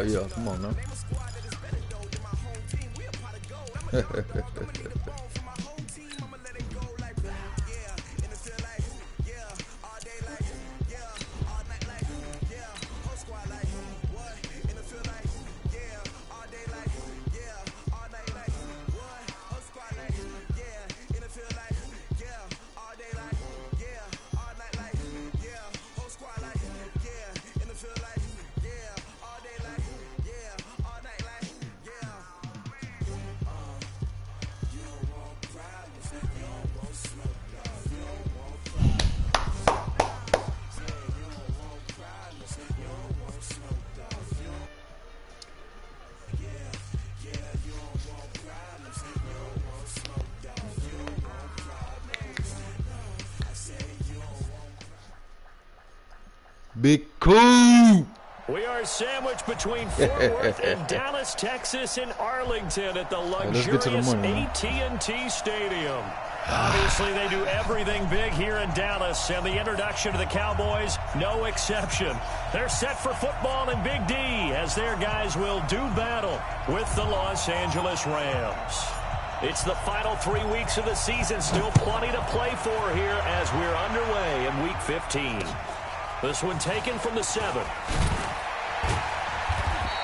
Oh, yeah, come on now. Big Cool. We are sandwiched between Fort Worth and Dallas, Texas, and Arlington at the luxurious AT&T Stadium. Obviously, they do everything big here in Dallas, and the introduction to the Cowboys, no exception. They're set for football in Big D as their guys will do battle with the Los Angeles Rams. It's the final 3 weeks of the season, still plenty to play for here as we're underway in Week 15. This one taken from the 7.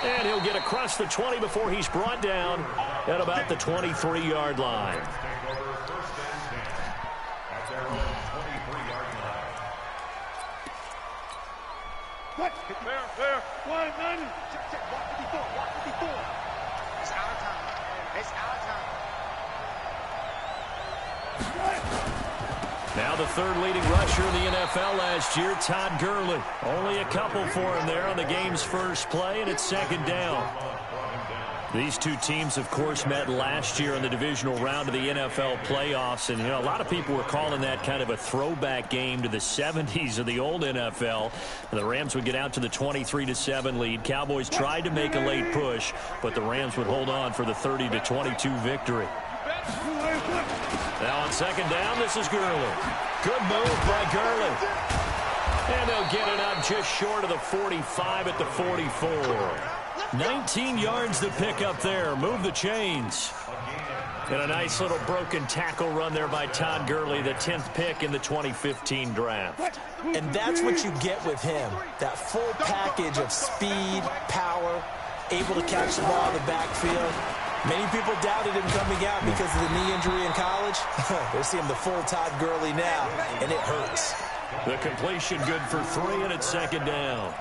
And he'll get across the 20 before he's brought down at about the 23-yard line. Fair. 190. Walk 54. It's out of time. Now the third leading rusher in the NFL last year, Todd Gurley. Only a couple for him there on the game's first play, and it's second down. These two teams, of course, met last year in the divisional round of the NFL playoffs, and, you know, a lot of people were calling that kind of a throwback game to the 70s of the old NFL. The Rams would get out to the 23-7 lead. Cowboys tried to make a late push, but the Rams would hold on for the 30-22 victory. Now on second down, this is Gurley. Good move by Gurley. And they'll get it up just short of the 45 at the 44. 19 yards to pick up there. Move the chains. And a nice little broken tackle run there by Todd Gurley, the 10th pick in the 2015 draft. And that's what you get with him. That full package of speed, power, able to catch the ball in the backfield. Many people doubted him coming out because of the knee injury in college. They're seeing the full Todd Gurley now, and it hurts. The completion good for 3, and it's second down.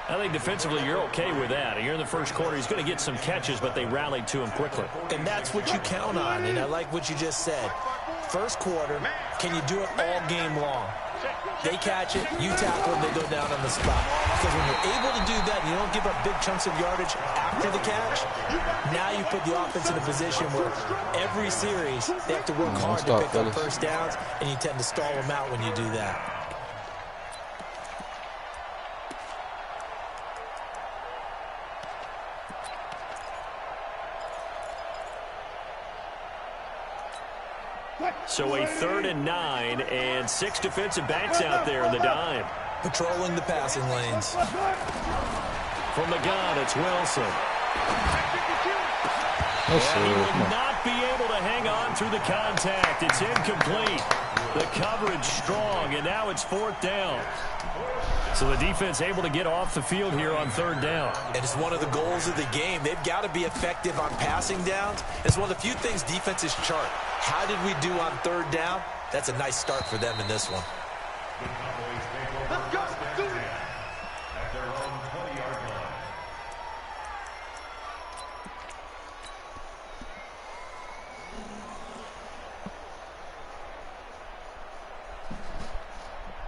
I think defensively you're okay with that. Here in the first quarter, he's going to get some catches, but they rallied to him quickly. And that's what you count on, and I like what you just said. First quarter, can you do it all game long? They catch it, you tackle them, they go down on the spot. Because when you're able to do that, you don't give up big chunks of yardage after the catch, now you put the offense in a position where every series they have to work hard to pick up first downs, and you tend to stall them out when you do that. So a 3rd and 9, and 6 defensive backs out there in the dime. Patrolling the passing lanes. From the gun, it's Wilson. And he will not be able to hang on through the contact. It's incomplete. The coverage strong, and now it's 4th down. So the defense able to get off the field here on 3rd down. And it's one of the goals of the game. They've got to be effective on passing downs. It's one of the few things defenses chart. How did we do on 3rd down? That's a nice start for them in this one. Let's go. Do it. At their own 20-yard line.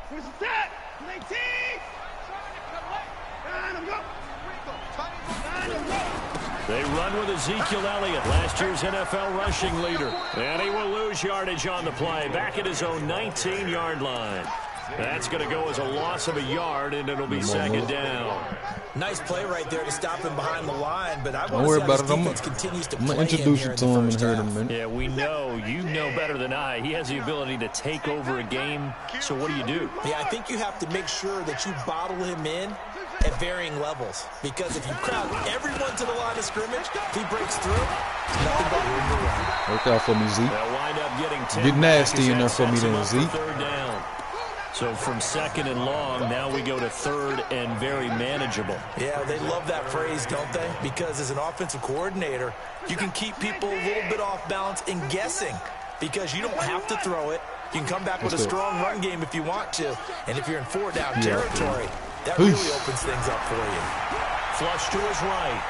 Where's that? 19. They run with Ezekiel Elliott, last year's NFL rushing leader. And he will lose yardage on the play, back at his own 19-yard line. That's going to go as a loss of a yard, and it'll be second down. Nice play right there to stop him behind the line, but I Don't want worry to see how about this it. defense continues to I'm play going to introduce him you here to in the him first in a half. minute. Yeah, we know. You know better than I. He has the ability to take over a game. So what do you do? Yeah, I think you have to make sure that you bottle him in at varying levels. Because if you crowd everyone to the line of scrimmage, if he breaks through, it's nothing but room to run. Work out for me, Zeke. They'll wind up getting 10 Get nasty back in there as for that me sets them then, up for Zeke. third down. So from 2nd and long, now we go to 3rd and very manageable. Yeah, they love that phrase, don't they? Because as an offensive coordinator, you can keep people a little bit off balance and guessing because you don't have to throw it. You can come back with a strong run game if you want to. And if you're in 4-down territory, that really opens things up for you. Flush to his right.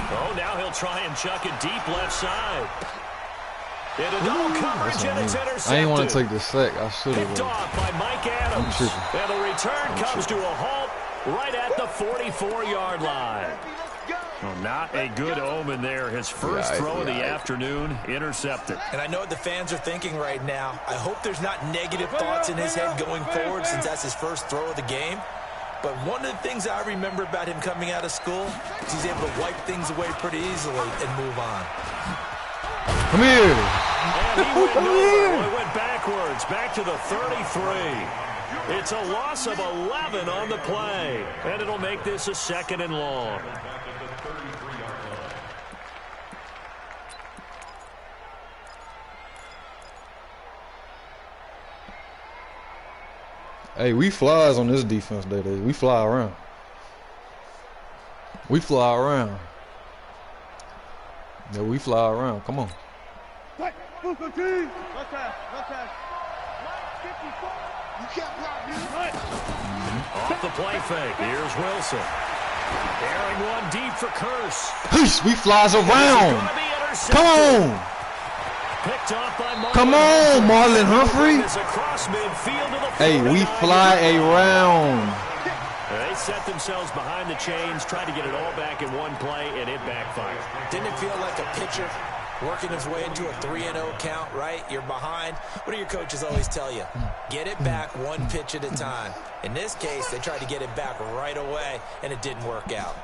Oh, now he'll try and chuck it deep left side. Into double coverage, and it's intercepted. I didn't want to take the sack. I should have. Picked off by Mike Adams. And the return comes to a halt right at the 44-yard line. Well, not a good omen there. His first throw of the afternoon, intercepted. And I know what the fans are thinking right now. I hope there's not negative thoughts in his head going forward since that's his first throw of the game. But one of the things I remember about him coming out of school is he's able to wipe things away pretty easily and move on. Come here. And he went nowhere. He went backwards, back to the 33. It's a loss of 11 on the play. And it'll make this a 2nd and long. Hey, we flies on this defense, Day. We fly around. We fly around. Yeah, we fly around. Come on. Off the play fake. Here's Wilson. Airing one deep for Curse. We flies around. Come on. Picked off by Marlon. Come on, Marlon Humphrey. Hey, we fly around. They set themselves behind the chains, tried to get it all back in one play, and it backfired. Didn't it feel like a pitcher working his way into a 3-0 count, right? You're behind. What do your coaches always tell you? Get it back one pitch at a time. In this case, they tried to get it back right away, and it didn't work out.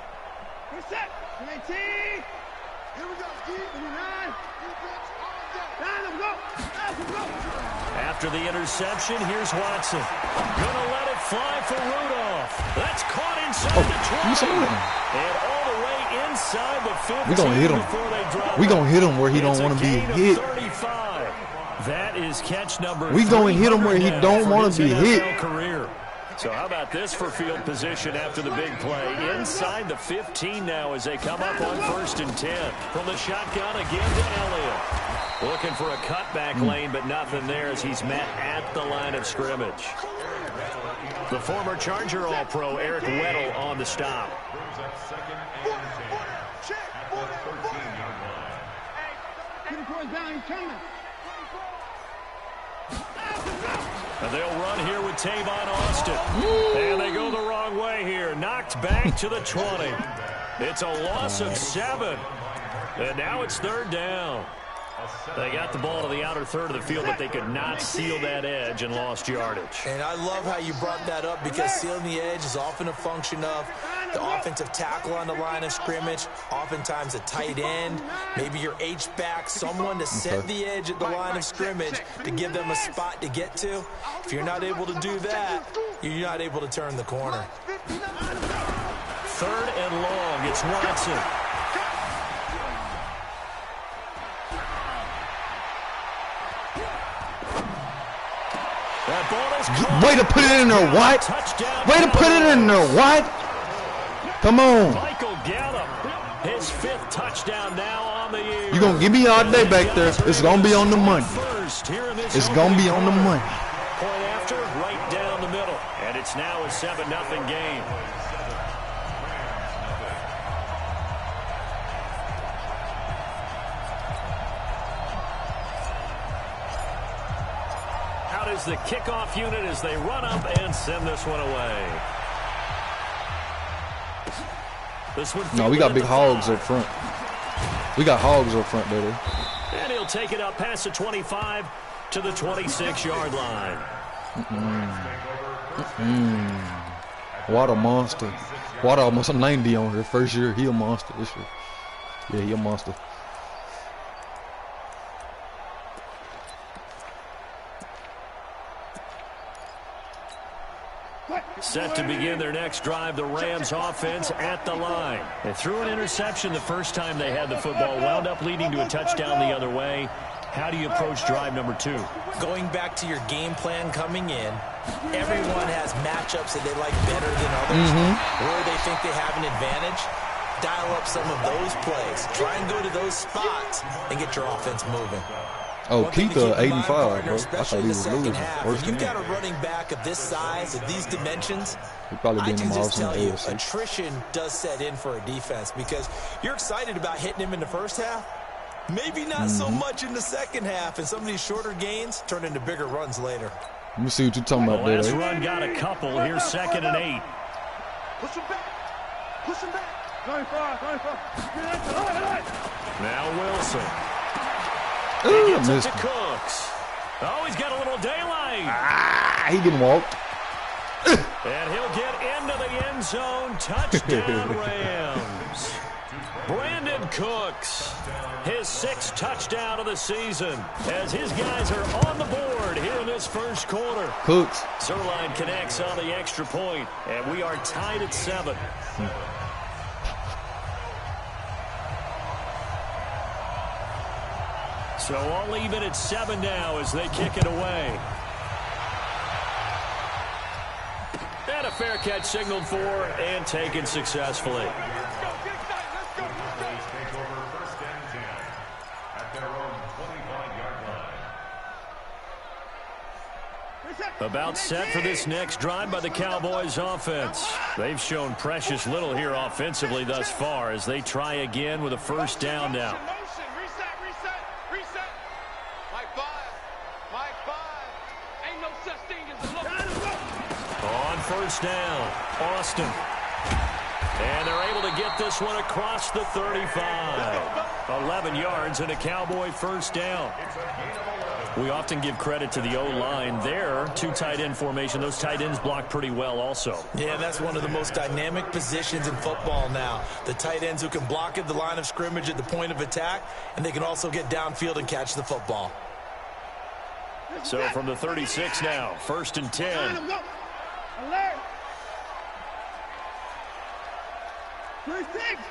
Reset. 19. Here we go. 9. After the interception, here's Watson. Gonna let it fly for Rudolph. That's caught inside the 20. And all the way inside the 15. We gonna hit him. We gonna hit him where he don't want to be hit. 35. That is catch number. We gonna hit him where he don't want to be hit. Career. So how about this for field position after the big play? Inside the 15 now as they come up on 1st and 10. From the shotgun again to Elliott. Looking for a cutback lane, but nothing there as he's met at the line of scrimmage. The former Charger All-Pro Eric Weddle on the stop. And they'll run here with Tavon Austin. And they go the wrong way here. Knocked back to the 20. It's a loss of 7. And now it's 3rd down. They got the ball to the outer third of the field, but they could not seal that edge and lost yardage. And I love how you brought that up because sealing the edge is often a function of the offensive tackle on the line of scrimmage, oftentimes a tight end, maybe your H-back, someone to set the edge at the line of scrimmage to give them a spot to get to. If you're not able to do that, you're not able to turn the corner. 3rd and long. It's Watson. Way to put it in there, what? Way to put it in there, what? Come on. Michael Gallup, his 5th touchdown now on the year. You're going to give me all day back there. It's going to be on the money. It's going to be on the money. Point after, right down the middle. And it's now a 7-0 game. Is the kickoff unit as they run up and send this one away. No, we got big hogs up front. We got hogs up front, baby. And he'll take it up past the 25 to the 26-yard line. What a monster. What almost a 90 on her first year. He a monster this year. Yeah, he a monster. Set to begin their next drive, the Rams offense at the line. They threw an interception the first time they had the football, wound up leading to a touchdown the other way. How do you approach drive number 2? Going back to your game plan coming in, everyone has matchups that they like better than others, where they think they have an advantage. Dial up some of those plays. Try and go to those spots and get your offense moving. Oh, Keitha, 85, bro. I thought he was losing. When you've got a running back of this size, of these dimensions, he probably I can just tell you, AFC. attrition does set in for a defense because you're excited about hitting him in the first half. Maybe not so much in the second half, and some of these shorter gains turn into bigger runs later. Let me see what you're talking about there. Last run got a couple. Here's 2nd and 8. Push him back. Push him back. 95. Now Wilson. Ooh, He gets missed it to him. Cooks. Oh, he's got a little daylight. Ah, he can walk. And he'll get into the end zone. Touchdown, Rams. Brandon Cooks, his 6th touchdown of the season, as his guys are on the board here in this first quarter. Cooks. Zerline connects on the extra point, and we are tied at 7. So all even at 7 now as they kick it away. And a fair catch signaled for and taken successfully. About set for this next drive by the Cowboys offense. They've shown precious little here offensively thus far as they try again with a first down now. Reset. Mike 5. Ain't no such thing as a look. On first down, Austin. And they're able to get this one across the 35. 11 yards and a Cowboy first down. We often give credit to the O-line there. 2 tight end formation. Those tight ends block pretty well also. Yeah, that's one of the most dynamic positions in football now. The tight ends who can block at the line of scrimmage at the point of attack, and they can also get downfield and catch the football. So from the 36 now, 1st and 10. Alert. 36.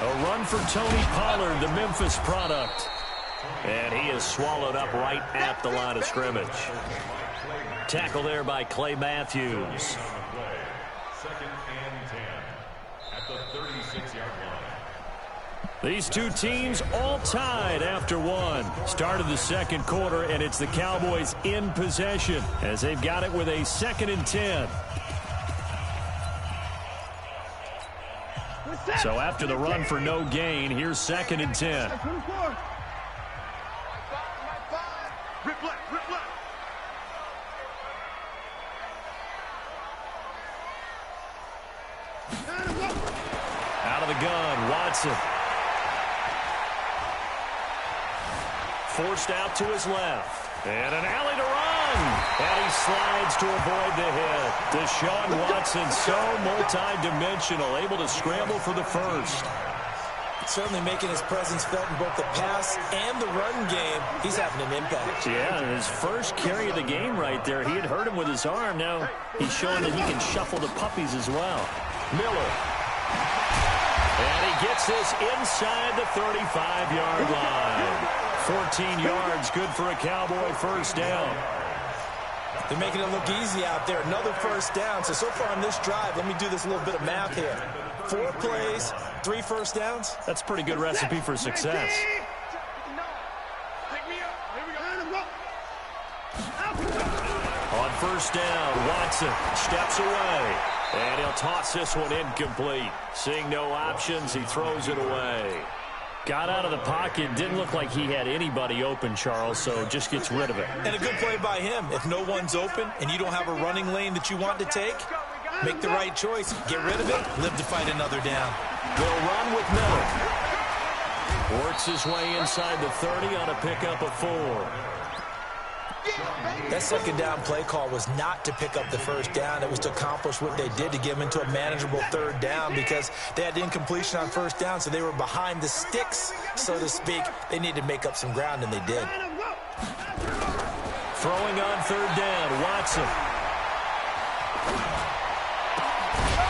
A run for Tony Pollard, the Memphis product. And he is swallowed up right at the line of scrimmage. Tackle there by Clay Matthews. 2nd and 10 at the 36-yard line. These two teams all tied after 1. Started the second quarter, and it's the Cowboys in possession as they've got it with a 2nd and 10. So after the run for no gain, here's 2nd and 10. Rip left. Out of the gun, Watson. Forced out to his left. And an alley to run. And he slides to avoid the hit. Deshaun Watson, so multi-dimensional, able to scramble for the first. Certainly making his presence felt in both the pass and the run game. He's having an impact. Yeah, his first carry of the game right there. He had hurt him with his arm. Now he's showing that he can shuffle the puppies as well. Miller. And he gets this inside the 35-yard line. 14 yards, good for a Cowboy first down. They're making it look easy out there. Another first down. So far on this drive, let me do this little bit of math here. 4 plays, 3 first downs. That's a pretty good recipe for success. On first down, Watson steps away. And he'll toss this one incomplete. Seeing no options, he throws it away. Got out of the pocket. Didn't look like he had anybody open, Charles, so just gets rid of it. And a good play by him. If no one's open and you don't have a running lane that you want to take, make the right choice. Get rid of it. Live to fight another down. They'll run with Miller. Works his way inside the 30 on a pickup of 4. That second down play call was not to pick up the first down. It was to accomplish what they did to get them into a manageable third down because they had incompletion on first down, so they were behind the sticks, so to speak. They needed to make up some ground, and they did. Throwing on third down, Watson.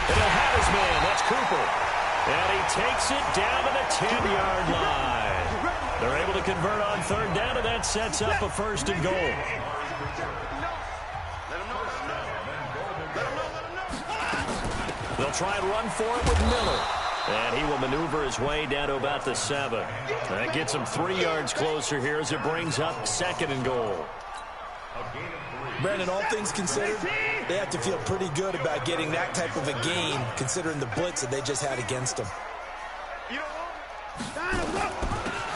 And he'll have his man. That's Cooper. And he takes it down to the 10-yard line. They're able to convert on third down, and that sets up a first and goal. They'll try and run for it with Miller. And he will maneuver his way down to about the 7. That gets him 3 yards closer here as it brings up second and goal. Brandon, all things considered, they have to feel pretty good about getting that type of a gain, considering the blitz that they just had against them.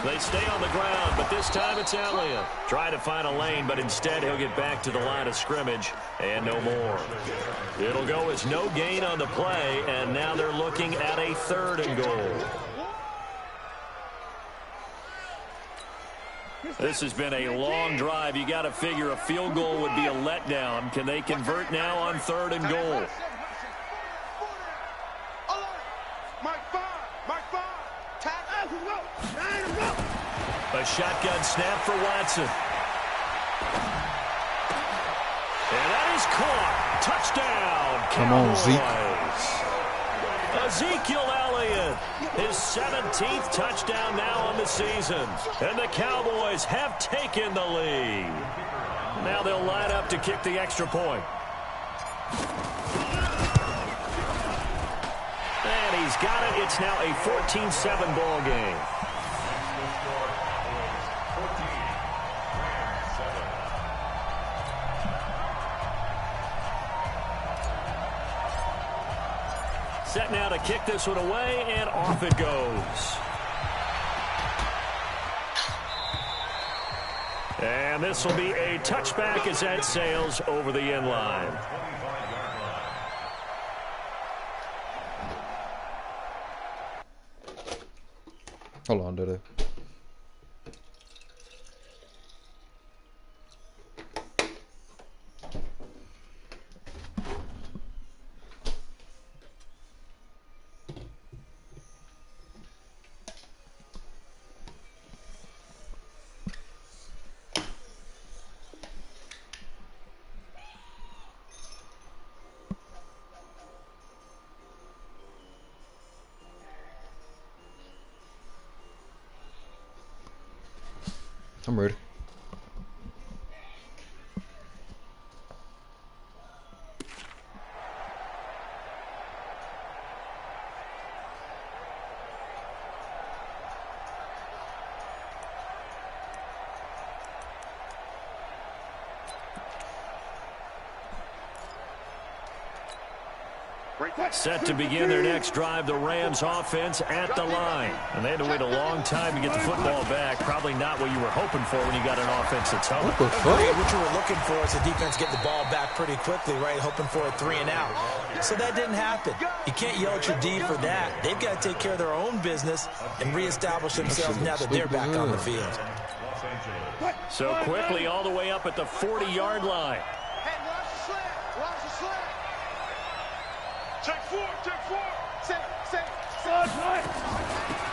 They stay on the ground, but this time it's Elliott. Try to find a lane, but instead he'll get back to the line of scrimmage and no more. It'll go as no gain on the play, and now they're looking at a third and goal. This has been a long drive. You got to figure a field goal would be a letdown. Can they convert now on third and goal? A shotgun snap for Watson. And that is caught. Touchdown, Cowboys. Come on, Zeke. Ezekiel Elliott, his 17th touchdown now on the season. And the Cowboys have taken the lead. Now they'll line up to kick the extra point. And he's got it. It's now a 14-7 ball game. Set now to kick this one away, and off it goes. And this will be a touchback as that sails over the end line. Hold on, Dede. I'm ready. Set to begin their next drive, the Rams offense at the line. And they had to wait a long time to get the football back. Probably not what you were hoping for when you got an offense that's home. What the fuck? What you were looking for is the defense get the ball back pretty quickly, right? Hoping for a 3 and out. So that didn't happen. You can't yell at your D for that. They've got to take care of their own business and reestablish themselves now that they're back on the field. So quickly all the way up at the 40-yard line.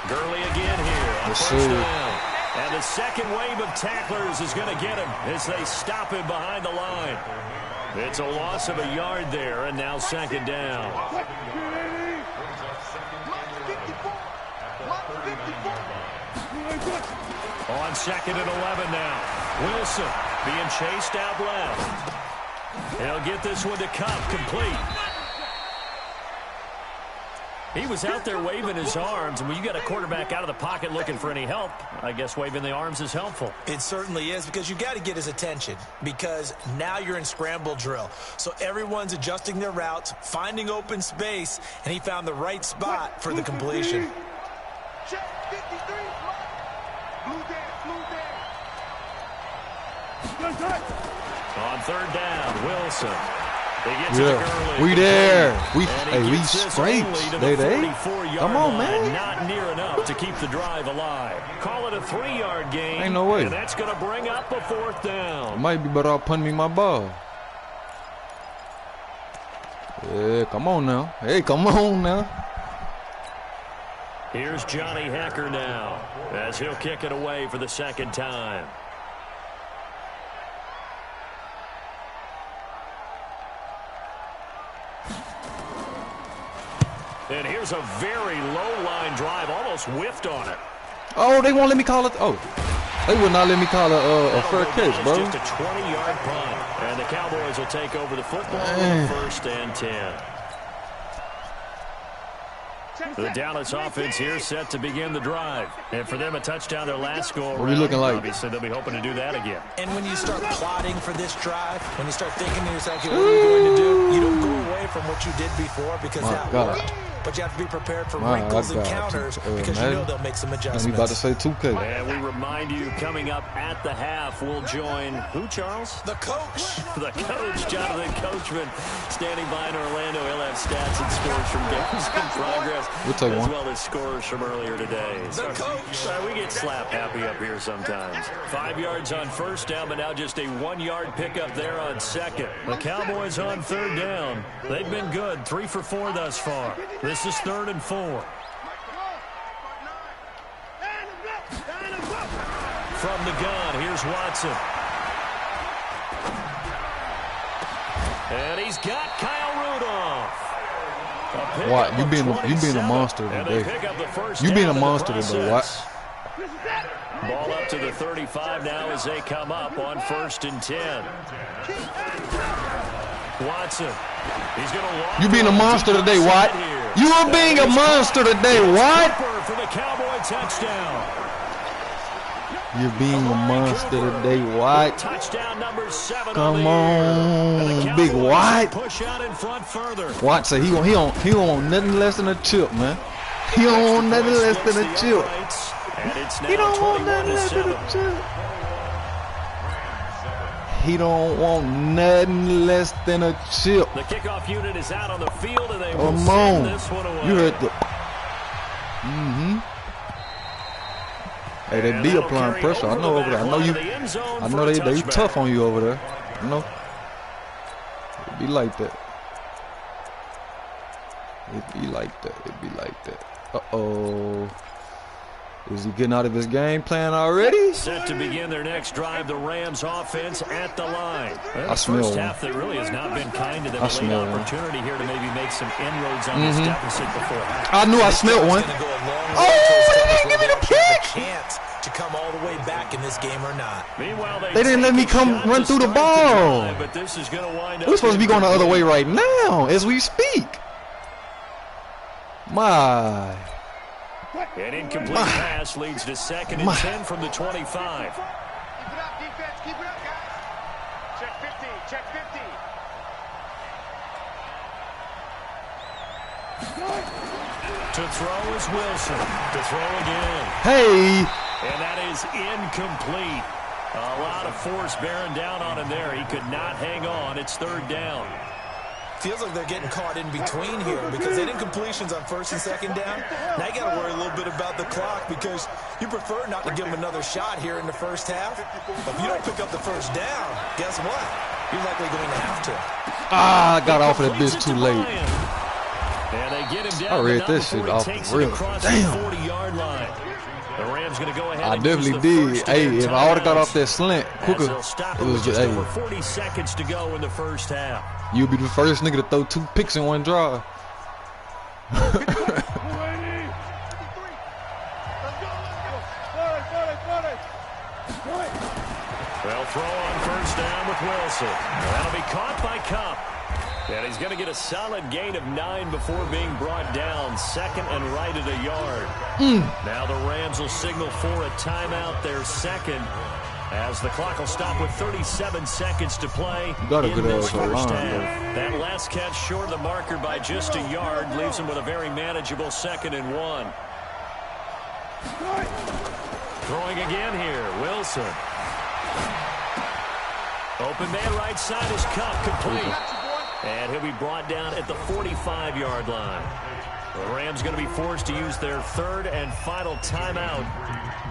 Gurley again here on first down. And the second wave of tacklers is going to get him as they stop him behind the line. It's a loss of a yard there, and now second down. On second and 11 now. Wilson being chased out left. He'll get this one to Cup, complete. He was out there waving his arms, and when you got a quarterback out of the pocket looking for any help, I guess waving the arms is helpful. It certainly is, because you got to get his attention, because now you're in scramble drill. So everyone's adjusting their routes, finding open space, and he found the right spot for the completion. On third down, Wilson. We there. We scraped. They. Come on, man. Not near enough to keep the drive alive. Call it a 3-yard gain. Ain't no way. And that's going to bring up a fourth down. It might be better off punting me my ball. Yeah, come on now. Hey, come on now. Here's Johnny Hecker now as he'll kick it away for the second time. And here's a very low-line drive, almost whiffed on it. Oh, they won't let me call it. Oh, they would not let me call a fair catch, bro. Just a 20-yard punt. And the Cowboys will take over the football on 1st and 10. The Dallas offense here set to begin the drive. And for them, a touchdown, their last score. What are we looking like? Obviously, they'll be hoping to do that again. And when you start plotting for this drive, when you start thinking to yourself, okay, what are you going to do? You don't go away from what you did before because that worked. But you have to be prepared for wrinkles and counters because you know they'll make some adjustments. I'm about to say 2K. And we remind you, coming up at the half, we'll join who, Charles? The coach. The coach, Jonathan Coachman, standing by in Orlando. He'll have stats and scores from games in progress, as well as scores from earlier today. The coach. We get slap happy up here sometimes. 5 yards on 1st down, but now just a 1-yard pickup there on 2nd. The Cowboys on 3rd down. They've been good, 3 for 4 thus far. This is 3rd and 4. From the gun, here's Watson. And he's got Kyle Rudolph. What? You being a monster today. You being a monster today, what? Ball up to the 35 now as they come up on 1st and 10. Watson. He's going to walk. You being a monster today, what? You are being a monster today, what? For the Cowboy touchdown. You're being a monster today, what? Touchdown number 7. Come on, big what? Push out in front further. What? So he don't want nothing less than a chip, man. He don't want nothing less than a chip. He don't want nothing less than a chip. He don't want nothing less than a chip. The kickoff unit is out on the field, and they will Come send on. this one away. You heard the. Hey, they be applying pressure. I know over there. I know they tough on you over there. You know. It be like that. It be like that. It be like that. Uh-oh. Is he getting out of his game plan already? Set to begin their next drive, the Rams offense at the line. I smell first one. half that really has not been kind to them. I A late smell one. opportunity here to maybe make some inroads on this deficit before. I knew I smelled one. Oh, they didn't give me the pitch. Chance to come all the way back in this game or not. Meanwhile, They didn't let me come run through the ball. Drive, but this is going to wind up. We're supposed to be going the other way right now as we speak. My. An incomplete pass leads to 2nd and 10 from the 25. Keep it up, defense. Keep it up, guys. Check 50. Check 50. To throw is Wilson. To throw again. Hey. And that is incomplete. A lot of force bearing down on him there. He could not hang on. It's 3rd down. Feels like they're getting caught in between here because they did incompletions on 1st and 2nd down. Now you got to worry a little bit about the clock because you prefer not to give them another shot here in the first half. But if you don't pick up the 1st down, guess what? You're likely going to have to. I got off of that bitch too late. And they get him down. I read this shit off the real. Damn. The 40-yard line. The Rams going to go ahead. I definitely did. Hey, if I would have got off that slant quicker, it was just, over 40 seconds to go in the first half. You'll be the first nigga to throw 2 picks in one drive. They'll throw on 1st down with Wilson. That'll be caught by Cup. And he's going to get a solid gain of 9 before being brought down. 2nd and right at a yard. Now the Rams will signal for a timeout, their 2nd, as the clock will stop with 37 seconds to play in this first half. That last catch short of the marker by just a yard leaves him with a very manageable 2nd and 1. Throwing again here, Wilson. Open man right side is Cup, complete. And he'll be brought down at the 45-yard line. The Rams going to be forced to use their 3rd and final timeout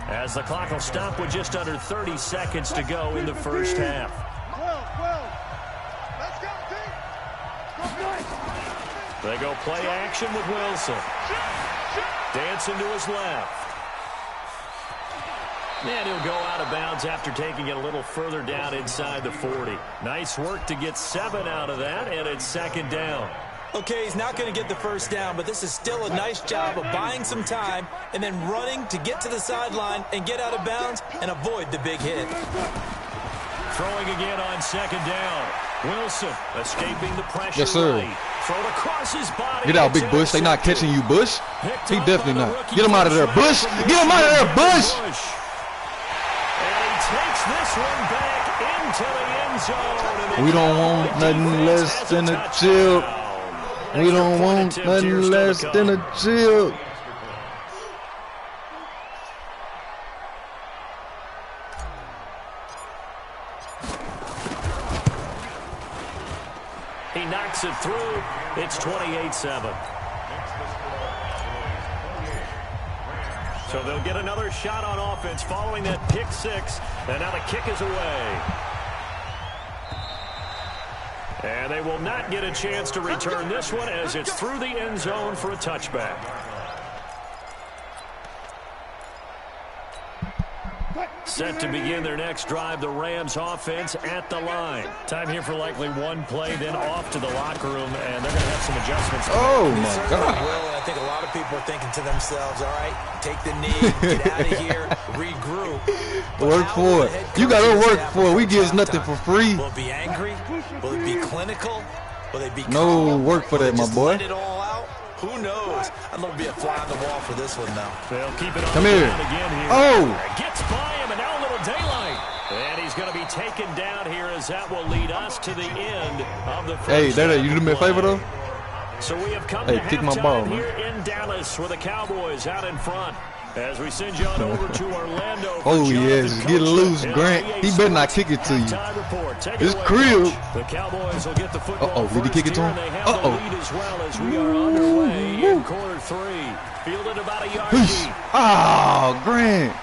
as the clock will stop with just under 30 seconds to go in the first half. They go play action with Wilson. Dancing to his left. And he'll go out of bounds after taking it a little further down inside the 40. Nice work to get 7 out of that, and it's 2nd down. Okay, he's not going to get the first down, but this is still a nice job of buying some time and then running to get to the sideline and get out of bounds and avoid the big hit. Throwing again on second down. Wilson escaping the pressure. Yes, sir. Right. Thrown across his body. Get out, Big Bush. They not catching you, Bush. He definitely not. Get him out of there, Bush. Get him out of there, Bush. And he takes this one back into the end zone. We don't want nothing less than a chill. We don't want nothing less than a chill. He knocks it through. It's 28-7. So they'll get another shot on offense following that pick six. And now the kick is away. And they will not get a chance to return this one as it's through the end zone for a touchback. Set to begin their next drive, the Rams offense at the line. Time here for likely one play, then off to the locker room, and they're going to have some adjustments. Oh, my God. Will, and I think a lot of people are thinking to themselves, all right, take the knee, get out of here, regroup. Work for it. You got to work for it. We give nothing for free. Will it be angry? Will it be clinical? Will they be no calm? Work for that, my boy. Let it all out? Who knows? I'd love to be a fly on the wall for this one, though. They'll keep it on Come here. Again here. Oh! Gets by him, and now a little daylight. And he's going to be taken down here as that will lead us to the end of the first. Hey, Dada, you do me a favor, though? So we have come hey, to kick my ball, halftime man. here in Dallas with the Cowboys out in front. As we send you on over to Orlando. Oh, yes. Get loose, Grant. He better not kick it to you. It's crib. The Cowboys will get the football. Did he kick it to him? Lead as well as we are underway in quarter three. Fielded about a yard deep. Oh, Grant.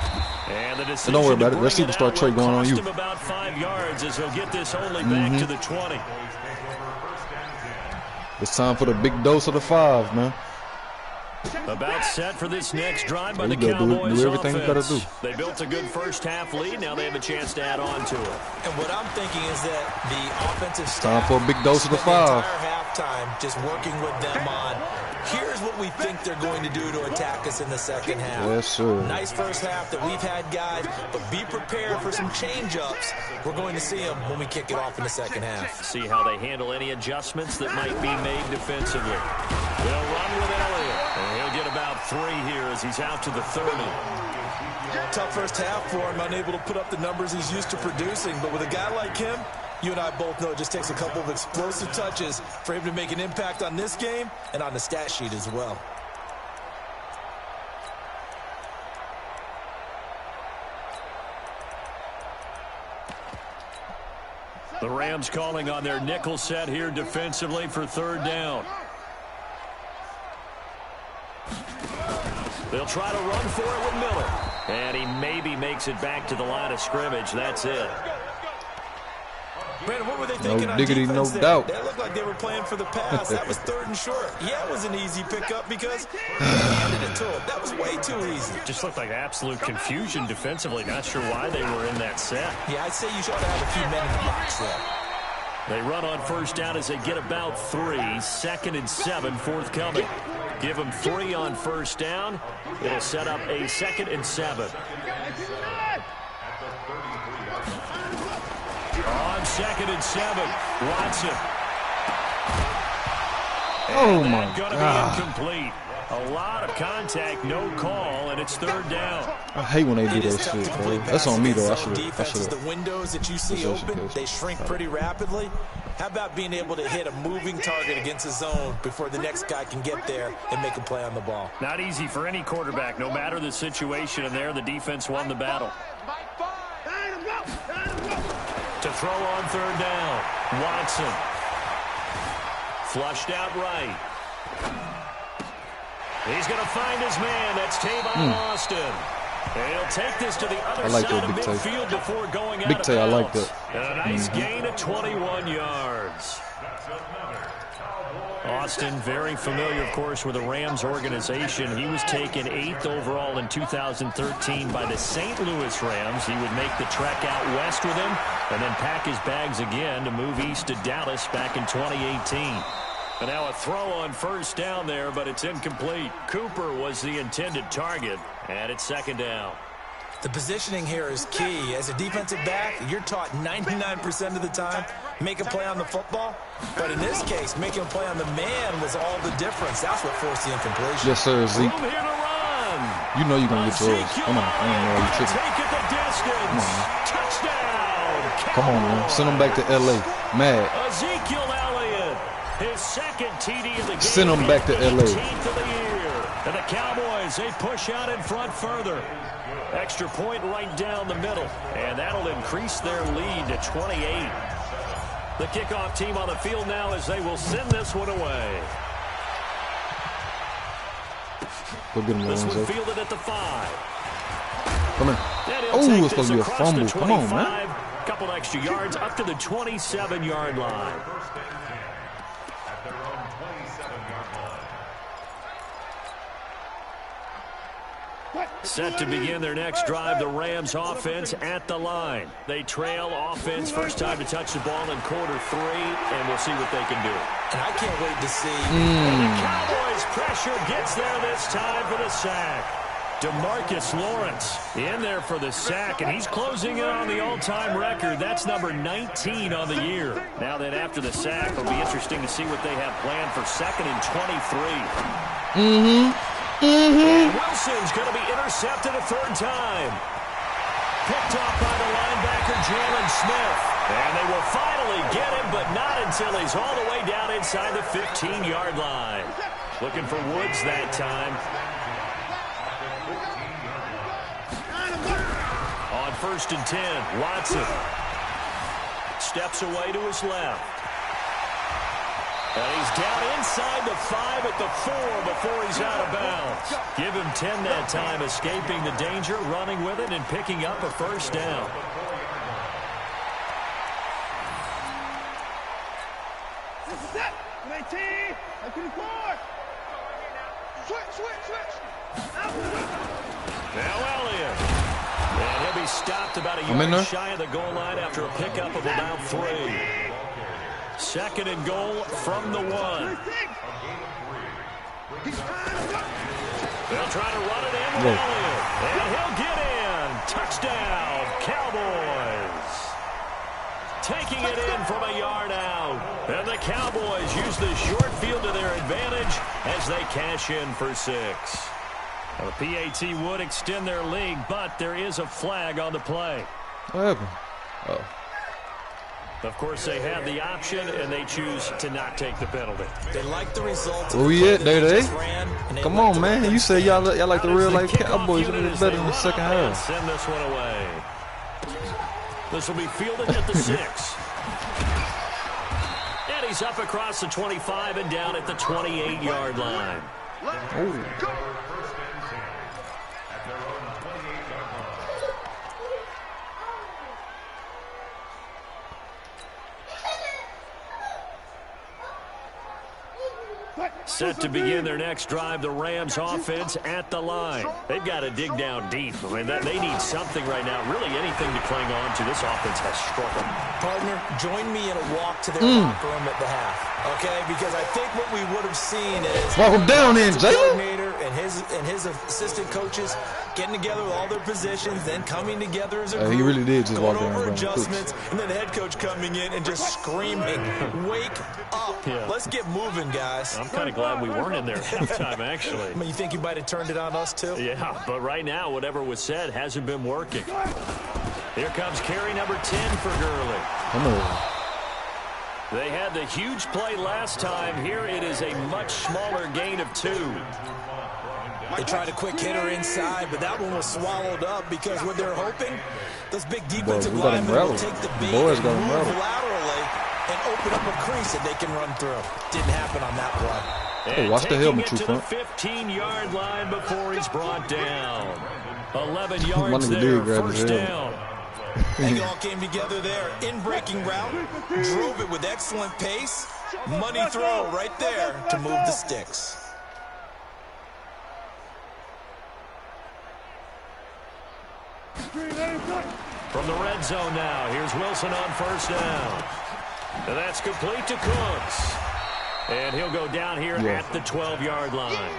And the So don't worry about it. Let's superstar Trey going on you. About 5 yards as he'll get this only back to the 20. It's time for the big dose of the 5, man. About set for this next drive by the go. Cowboys. Do everything you gotta do. They built a good first half lead. Now they have a chance to add on to it. And what I'm thinking is that the offensive staff time for a big dose of the 5. The entire halftime just working with them on here's what we think they're going to do to attack us in the second half. Yes, sir. Nice first half that we've had, guys, but be prepared for some change-ups. We're going to see them when we kick it off in the second half. See how they handle any adjustments that might be made defensively. They'll run with Elliott, and he'll get about 3 here as he's out to the 30. Tough first half for him, unable to put up the numbers he's used to producing, but with a guy like him, you and I both know it just takes a couple of explosive touches for him to make an impact on this game and on the stat sheet as well. The Rams calling on their nickel set here defensively for third down. They'll try to run for it with Miller. And he maybe makes it back to the line of scrimmage. That's it. Brandon, what were they thinking no diggity, on no there? doubt. That looked like they were playing for the pass. That was 3rd and short. Yeah, it was an easy pickup because they handed it to him. That was way too easy. Just looked like absolute confusion defensively. Not sure why they were in that set. Yeah, I'd say you should have a few men in the box there. They run on first down as they get about 3. 2nd and 7 forthcoming. Give them 3 on first down. It'll set up a 2nd and 7. On 2nd and 7, Watson. Oh, my God. Be incomplete. A lot of contact, no call, and it's 3rd down. I hate when they do that shit, bro. That's on me, though. I should have. The windows that you see open, they shrink pretty rapidly. How about being able to hit a moving target against a zone before the next guy can get there and make a play on the ball? Not easy for any quarterback, no matter the situation, and there the defense won the battle. To throw on 3rd down, Watson. Flushed out right. He's going to find his man. That's Tavon Austin. And he'll take this to the other side of midfield before going out of bounds. Big Tay, I like that. And a nice gain of 21 yards. Austin, very familiar, of course, with the Rams organization. He was taken 8th overall in 2013 by the St. Louis Rams. He would make the trek out west with him and then pack his bags again to move east to Dallas back in 2018. And now a throw on first down there, but it's incomplete. Cooper was the intended target, and it's second down. The positioning here is key. As a defensive back, you're taught 99% of the time, make a play on the football. But in this case, making a play on the man was all the difference. That's what forced the incompletion. Yes, sir, Zeke. Room here to run. You know you're going to get yours. Come on. I don't know why you tripping. Take it the distance. Touchdown. Come on, man. Send him back to L.A. Mad. Ezekiel Elliott, his second TD of the game. Send him back to L.A. 18th of the year. And the Cowboys, they push out in front further. Extra point right down the middle. And that'll increase their lead to 28. The kickoff team on the field now as they will send this one away. Go get him, This one Lorenzo. fielded at the 5. Come here. Oh, it's supposed to be a fumble. Come on, man. Couple extra yards up to the 27-yard line. Set to begin their next drive, the Rams offense at the line. They trail offense, first time to touch the ball in quarter 3, and we'll see what they can do. And I can't wait to see. And the Cowboys pressure gets there this time for the sack. DeMarcus Lawrence in there for the sack, and he's closing in on the all-time record. That's number 19 on the year. Now then, after the sack, it'll be interesting to see what they have planned for 2nd and 23. And Wilson's going to be intercepted a 3rd time. Picked off by the linebacker, Jalen Smith. And they will finally get him, but not until he's all the way down inside the 15-yard line. Looking for Woods that time. On 1st and 10, Watson steps away to his left. And he's down inside the 5 at the 4 before he's out of bounds. Give him 10 that time, escaping the danger, running with it, and picking up a 1st down. This is it. 19. 24. Switch. Now Elliott. And he'll be stopped about a yard shy of the goal line after a pickup of about 3. 2nd and goal from the 1. They'll try to run it in with Elliott. And he'll get in. Touchdown, Cowboys. Taking it in from a yard out. And the Cowboys use the short field to their advantage as they cash in for 6. Now, the PAT would extend their lead, but there is a flag on the play. What happened? Oh. Of course, they have the option, and they choose to not take the penalty. They like the results. Where we at, Day? Come on, man. You said y'all like the real-life Cowboys. You're better in the second half. Send this one away. This will be fielded at the 6. And he's up across the 25 and down at the 28-yard line. Oh. Set to begin their next drive, the Rams offense at the line. They've got to dig down deep. I mean, they need something right now, really anything to cling on to. This offense has struggled. Partner, join me in a walk to their locker room at the half, okay? Because I think what we would have seen is walk him down in, Jalen. And his assistant coaches getting together with all their positions, then coming together as a group, he really did just walk going down over and adjustments, and then the head coach coming in and just screaming, "Wake up! Yeah. Let's get moving, guys." I'm kind of glad we weren't in there at halftime, actually. I mean, you think you might have turned it on us too? Yeah, but right now, whatever was said hasn't been working. Here comes carry number 10 for Gurley. Come on. They had the huge play last time. Here it is a much smaller gain of 2. They tried a quick hitter inside, but that one was swallowed up because what they're hoping, those big defensive linemen will take the beat and move laterally and open up a crease that they can run through. Didn't happen on that play. Hey, watch the helmet, to the 15-yard line before he's brought down. 11 yards there, 1st down. They all came together there. In breaking route, drove it with excellent pace. Money throw right there to move the sticks. From the red zone now, here's Wilson on 1st down. And that's complete to Cooks. And he'll go down here at the 12-yard line.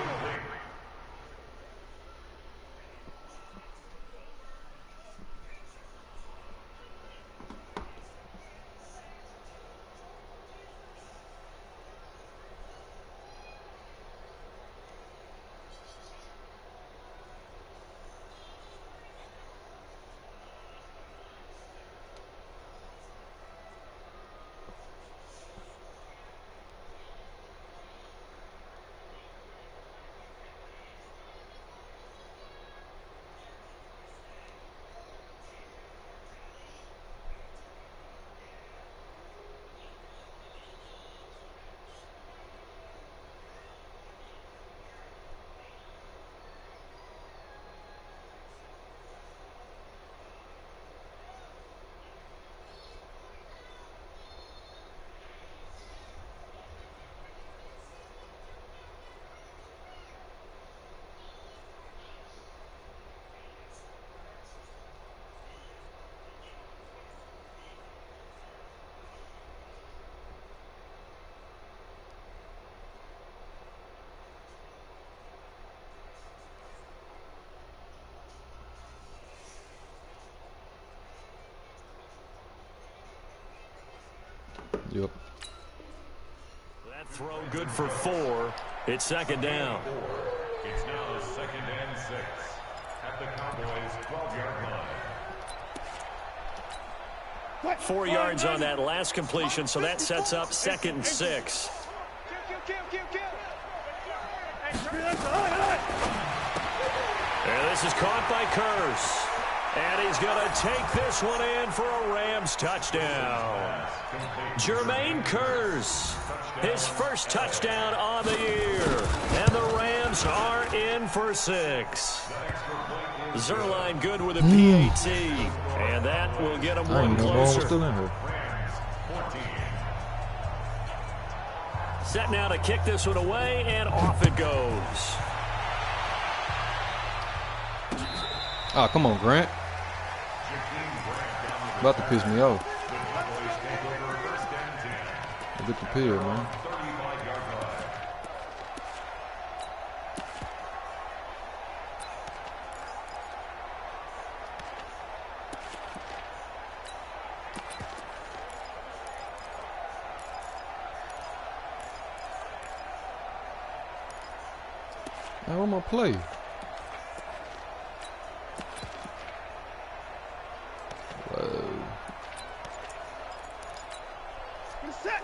Yep. That throw good for 4. It's second down. It's now 2nd and 6 at the Cowboys' 12-yard line. 4 yards on that last completion, so that sets up 2nd and 6. And this is caught by Curse. And he's going to take this one in for a Rams touchdown. Jermaine Curse, his first touchdown on the year. And the Rams are in for 6. Zerline good with a PAT. And that will get him one closer. Still in here. Set now to kick this one away, and off it goes. Ah, come on, Grant. About to piss me off. Get the pill, man. How am I play?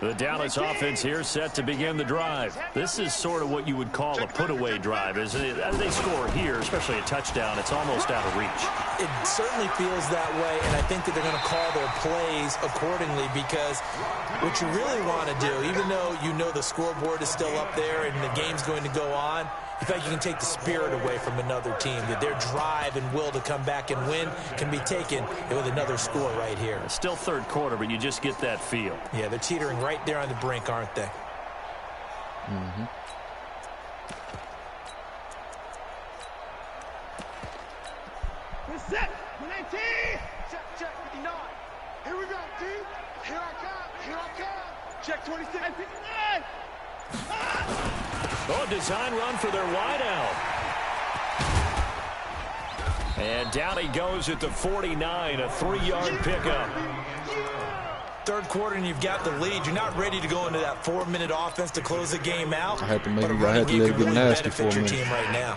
The Dallas offense here set to begin the drive. This is sort of what you would call a put-away drive. As they score here, especially a touchdown, it's almost out of reach. It certainly feels that way, and I think that they're going to call their plays accordingly, because what you really want to do, even though you know the scoreboard is still up there and the game's going to go on, in fact, you can take the spirit away from another team. That their drive and will to come back and win can be taken with another score right here. It's still third quarter, but you just get that feel. Yeah, they're teetering right there on the brink, aren't they? Mm-hmm. We're set. 19. Check 59. Here we go, D. Here I come. Here I come. Check 26. 59. Oh, design run for their wideout. And down he goes at the 49, a 3-yard pickup. Third quarter and you've got the lead. You're not ready to go into that 4-minute offense to close the game out. I had to make it. I had to let it get nasty for your me. team right now.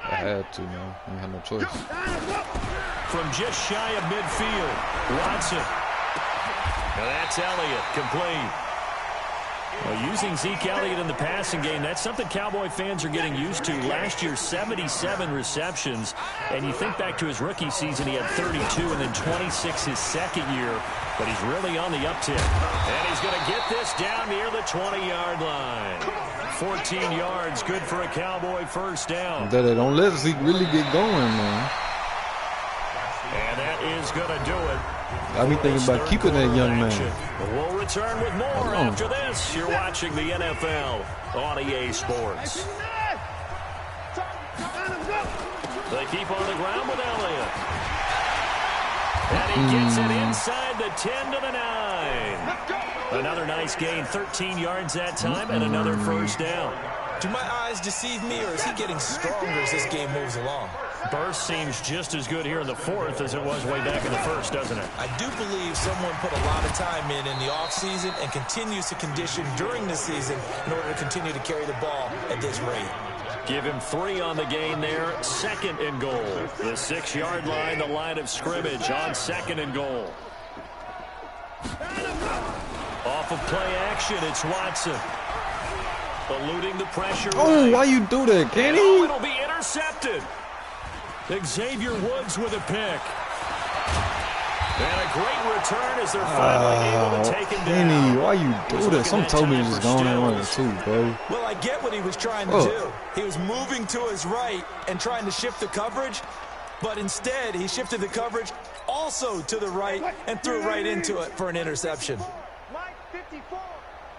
I had to, man. I didn't have no choice. From just shy of midfield, Watson. Now that's Elliott, complete. Well, using Zeke Elliott in the passing game, that's something Cowboy fans are getting used to. Last year, 77 receptions. And you think back to his rookie season, he had 32 and then 26 his second year. But he's really on the uptick. And he's going to get this down near the 20-yard line. 14 yards, good for a Cowboy first down. That don't let Zeke really get going, man. And that is going to do it. I be thinking about keeping that young man. We'll return with more after this. You're watching the NFL on EA Sports. They keep on the ground with Elliott. And he gets it inside the 10 to the 9. Another nice gain, 13 yards that time, and another first down. Do my eyes deceive me, or is he getting stronger as this game moves along? Burst seems just as good here in the fourth as it was way back in the first, doesn't it? I do believe someone put a lot of time in the offseason and continues to condition during the season in order to continue to carry the ball at this rate. Give him 3 on the gain there. 2nd and goal. The 6-yard line, the line of scrimmage on 2nd and goal. Off of play action, it's Watson. Eluding the pressure. Oh, why you do that, Kenny? Oh, it'll be intercepted. Xavier Woods with a pick. And a great return as they're finally able to take him down. Kenny, why you do that? Some told me he was just going and running too, bro. Well, I get what he was trying to do. He was moving to his right and trying to shift the coverage, but instead he shifted the coverage also to the right and threw right into it for an interception.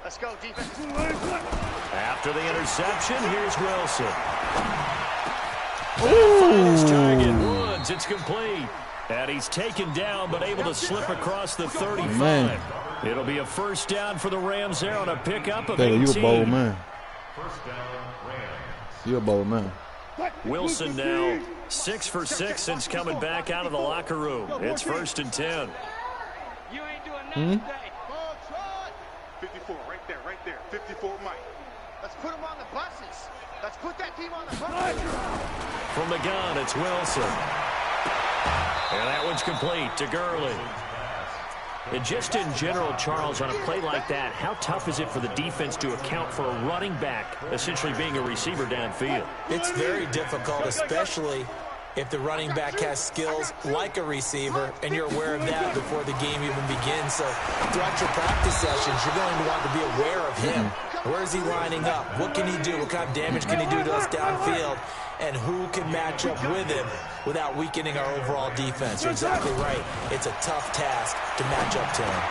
Let's go, defense. After the interception, here's Wilson. His target, Woods. It's complete. And he's taken down, but able to slip across the 35. Man. It'll be a first down for the Rams there on a pickup of 18. You a bold man. First down, Rams. You a bold man. Wilson now 6 for 6 since coming back out of the locker room. It's 1st and 10. You ain't doing nothing today. 54, right there. 54, Mike. Let's put him on the buses. Let's put that team on the buses. From the gun, it's Wilson. And that one's complete to Gurley. And just in general, Charles, on a play like that, how tough is it for the defense to account for a running back essentially being a receiver downfield? It's very difficult, especially if the running back has skills like a receiver, and you're aware of that before the game even begins. So throughout your practice sessions, you're going to want to be aware of him. Where is he lining up? What can he do? What kind of damage can he do to us downfield? And who can match up with him without weakening our overall defense? You're exactly right. It's a tough task to match up to him.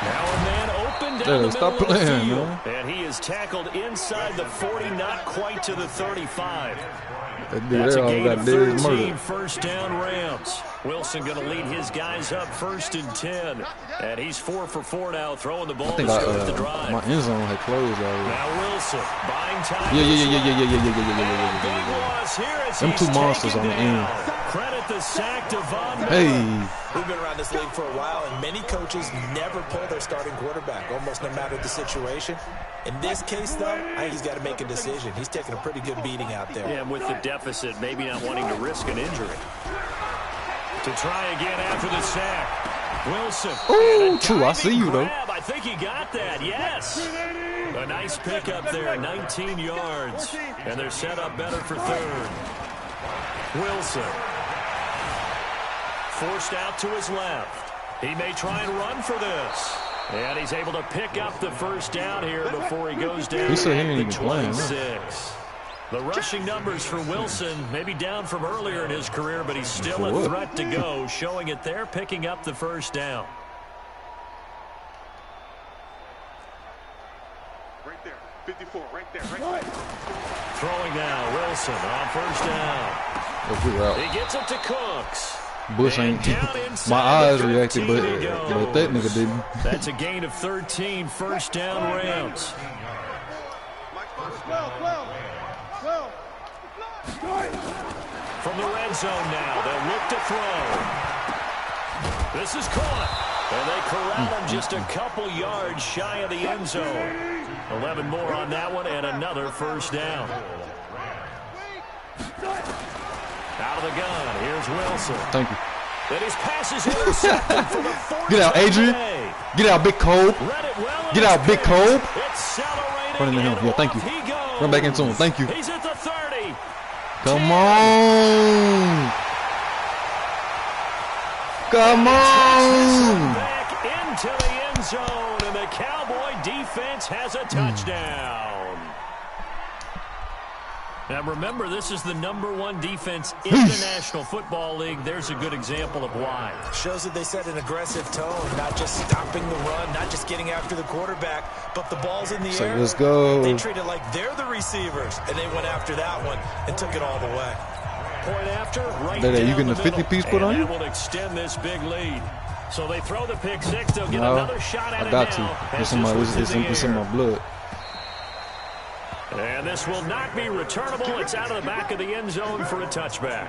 Now a man open down the stop middle of the playing, field. man. And he is tackled inside the 40, not quite to the 35. That dude That's a there gain got of dead 13, murder. first down Rams. Wilson going to lead his guys up 1st and 10. And he's 4 for 4 now, throwing the ball I think to start the drive. my end zone had closed already. Now Wilson buying time. Yeah. Them two monsters on the end. Credit the sack to Von Miller. Hey. We've been around this league for a while, and many coaches never pull their starting quarterback, almost no matter the situation. In this case, though, I think he's got to make a decision. He's taking a pretty good beating out there. Yeah, and with the deficit, maybe not wanting to risk an injury. To try again after the sack. Wilson. Oh, true. I see you, though. I think he got that, yes. A nice pickup there, 19 yards. And they're set up better for 3rd. Wilson. Forced out to his left. He may try and run for this. And he's able to pick up the first down here before he goes down He said he ain't the even playing, 26. The rushing numbers for Wilson, maybe down from earlier in his career, but he's still a threat to go, showing it there, picking up the first down. Right there. 54, right there. Throwing now, Wilson on first down. He gets it to Cooks. Bush ain't. My eyes reacted, but that nigga didn't. That's a gain of 13, first down Rams. From the red zone now, they'll look to throw. This is caught. And they corral him just a couple yards shy of the end zone. 11 more on that one and another first down. Out of the gun, here's Wilson. Thank you. And his pass is intercepted for the 4th. Get out, Adrian. Get out, Big Cole. Get out, Big Cole. Running to him. Yeah, thank you. Run back into him. Thank you. He's at the 30. Come on. Come on. Back into the end zone, and the Cowboy defense has a touchdown. Now remember, this is the #1 defense in the National Football League. There's a good example of why. Shows that they set an aggressive tone, not just stopping the run, not just getting after the quarterback, but the ball's in the air. Let's go. They treat it like they're the receivers, and they went after that one and took it all the way. Point after, right you down getting the the 50 middle, piece put on you? And that will extend this big lead. So they throw the pick six. They'll get another shot at it now. I got to. It's in my blood. And this will not be returnable. It's out of the back of the end zone for a touchback.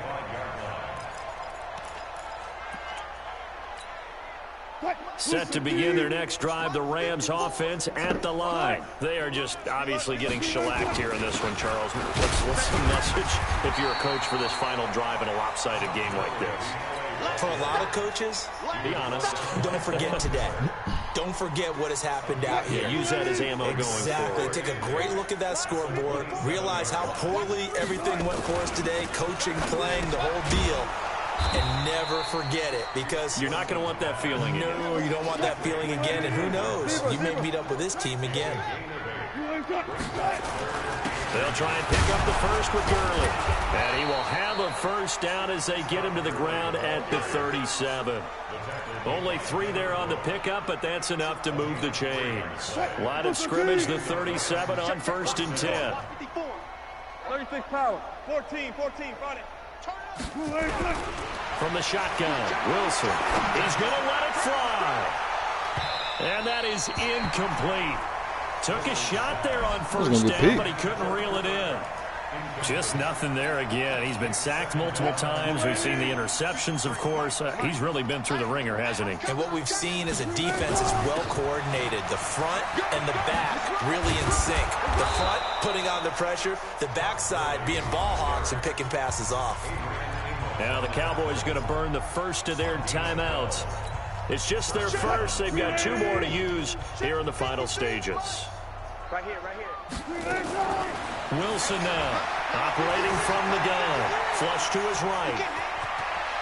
Set to begin their next drive, the Rams offense at the line. They are just obviously getting shellacked here in this one, Charles. What's the message if you're a coach for this final drive in a lopsided game like this? For a lot of coaches, be honest, don't forget today. Don't forget what has happened out here. Use that as ammo going Exactly. forward. Take a great look at that scoreboard. Realize how poorly everything went for us today. Coaching, playing, the whole deal. And never forget it, because you're not going to want that feeling again. No, you don't want that feeling again. And who knows? You may meet up with this team again. They'll try and pick up the first with Gurley. And he will have a first down as they get him to the ground at the 37. Only 3 there on the pickup, but that's enough to move the chains. Line of scrimmage, the 37 on 1st and 10. 36 power. 14, front it. From the shotgun, Wilson. He's going to let it fly. And that is incomplete. Took a shot there on first down, but he couldn't reel it in. Just nothing there again. He's been sacked multiple times. We've seen the interceptions, of course. He's really been through the ringer, hasn't he? And what we've seen is a defense is well coordinated. The front and the back really in sync. The front putting on the pressure, the backside being ball hogs and picking passes off. Now the Cowboys going to burn the first of their timeouts. It's just their first. They've got 2 more to use here in the final stages. Right here. Wilson now operating from the gun. Flush to his right.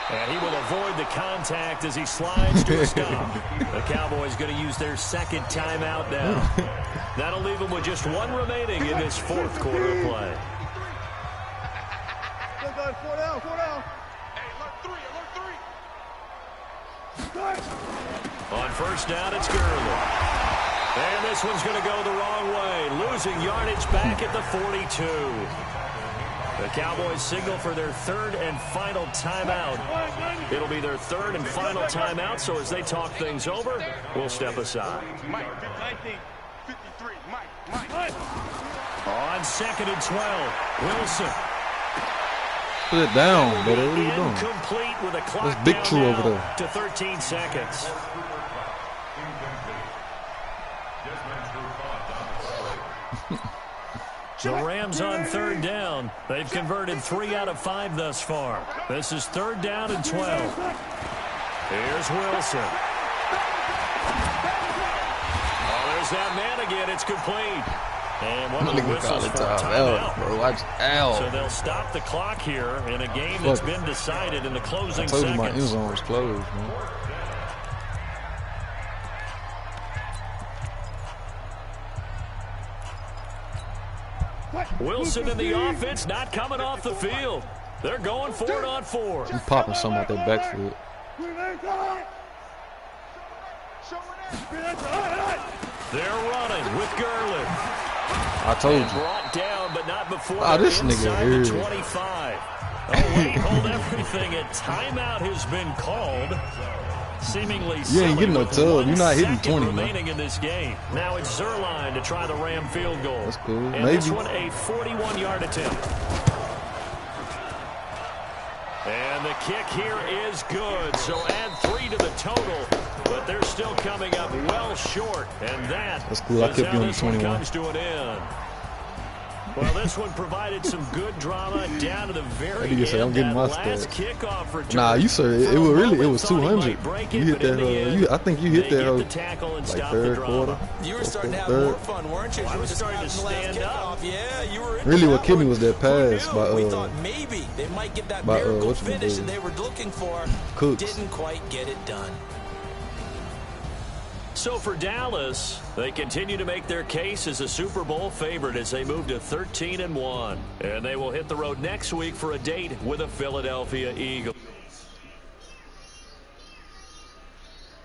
And he will avoid the contact as he slides to a stop. The Cowboys going to use their second timeout now. That'll leave them with just 1 remaining in this 4th quarter of play. Four down. Hey, alert 3. On first down, it's Gurley. And this one's going to go the wrong way. Losing yardage back at the 42. The Cowboys signal for their 3rd and final timeout. It'll be their 3rd and final timeout, so as they talk things over, we'll step aside. Mike, 1953, Mike. On 2nd and 12, Wilson. Put it down, brother. What are you doing? Incomplete with a clock That's Big True over there. To 13 seconds. The Rams on 3rd down. They've converted 3 out of 5 thus far. This is 3rd down and 12. Here's Wilson. Oh, there's that man again. It's complete. And one of the whistles for a timeout. Bro, watch out. So they'll stop the clock here in a game that's been decided in the closing seconds. I told you my seconds. end zone was closed, man. Wilson in the offense, not coming off the field. They're going for it on 4. You popping something out their backfield. They're running with Gurley. I told you. Brought down, but not before this nigga here. 25. Oh, wait, hold everything. A timeout has been called. Seemingly you ain't getting no tub. You're not hitting 20, remaining man. in this game. Now it's Zerline to try the Ram field goal. That's cool. And maybe. This one a 41-yard attempt. And the kick here is good. So add 3 to the total. But they're still coming up well short. And that's cool. I kept you on the 21. Comes to an end. Well, this one provided some good drama down to the very end. I'm getting my last stats. kickoff return. Nah, you said it was 200. You hit that. I think you hit that like 3rd quarter. You were starting to have more fun, weren't you? I was starting to stand up. Yeah, you were. Really, what killed me was that pass by we thought maybe they might get that miracle finish that they were looking for. Cooks. Didn't quite get it done. So for Dallas, they continue to make their case as a Super Bowl favorite as they move to 13-1. And they will hit the road next week for a date with the Philadelphia Eagles.